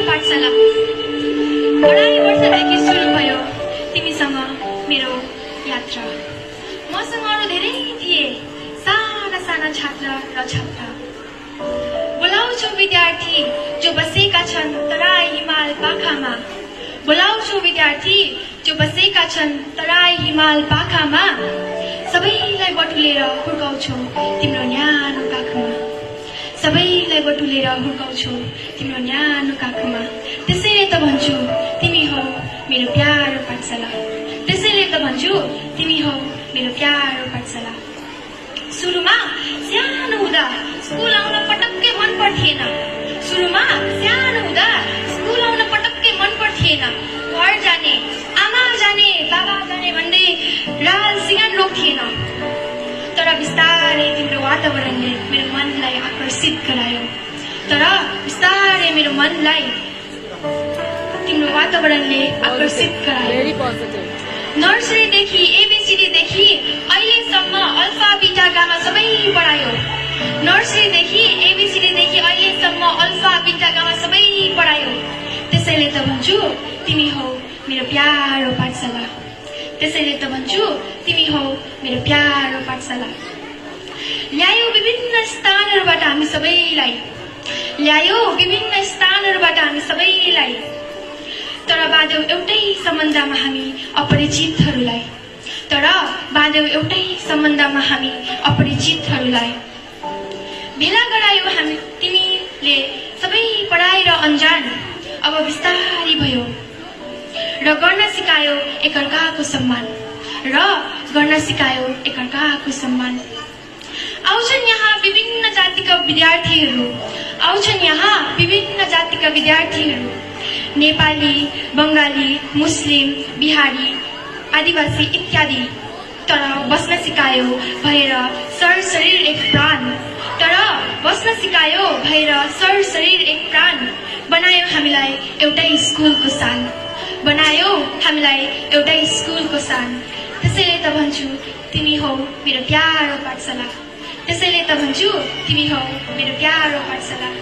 पाठशाला अढाई वर्षदेखि सुरु भयो तिमीसँग मेरो यात्रा। मसँग अरू धेरै थिए साना साना छात्र र छात्रा। बोलाउँछु विद्यार्थी जो बसेका छन् तराई हिमाल पाखामा। बोलाउँछु विद्यार्थी जो बसेका छन् तराई हिमाल पाखामा। सबैलाई बटुलेर हुर्काउँछु तिम्रो न्यानो काखमा। सबैलाई बटुलेर हुर्काउँछु तिम्रो न्यानो काखमा। त्यसैले त भन्छु तिमी हौ मेरो प्यारो पाठशाला। त्यसैले त भन्छु तिमी हौ मेरो प्यारो पाठशाला। सुरुमा सानो हुँदा स्कुल आउन पटक्कै मन पर्थेन। सुरुमा सानो हुँदा स्कुल आउन पटक्कै मन पर्थेन। घर जाने, आमा जाने, बाबा जाने भन्दै राल सिँगान रोक्थिएन। तर बिस्तारै तिम्रो वातावरणले मेरो मनलाई आकर्षित गरायो। तर बिस्तारै मेरो मनलाई तिम्रो वातावरणले आकर्षित गरायो। नर्सरीदेखि एबीसीडीदेखि अहिलेसम्म अल्फा बीटा गामा सबै पढायो। नर्सरीदेखि एबीसीडीदेखि अहिलेसम्म अल्फा बीटा गामा सबै पढायो। त्यसैले त भन्छु तिमी हौ मेरो प्यारो पाठशाला। त्यसैले त भन्छु तिमी हौ मेरो प्यारो पाठशाला। ल्यायो विभिन्न स्थानहरूबाट हामी सबैलाई। ल्यायो विभिन्न स्थानहरूबाट हामी सबैलाई। तर बाँध्यौ एउटै सम्बन्धमा हामी अपरिचितहरूलाई। तर बाँध्यौ एउटै सम्बन्धमा हामी अपरिचितहरूलाई। भेला गरायो हामी तिमीले सबै पढाएर अन्जान। अब बिस्तारी भयो र गर्न सिकायो एकअर्काको सम्मान। र गर्न सिकायो एकअर्काको सम्मान। आउँछन् यहाँ विभिन्न जातिका विद्यार्थीहरू। आउँछन् यहाँ विभिन्न जातिका विद्यार्थीहरू। नेपाली, बङ्गाली, मुस्लिम, बिहारी, आदिवासी इत्यादि। तर बस्न सिकायो भएर सर शरीर एक प्राण। तर बस्न सिकायो भएर सर शरीर एक प्राण। बनायो हामीलाई एउटै स्कुलको सान। बनायो हामीलाई एउटै स्कुलको सान। त्यसैले त भन्छु तिमी हौ मेरो प्यारो पाठशाला। त्यसैले त भन्छु तिमी हौ मेरो प्यारो पाठशाला।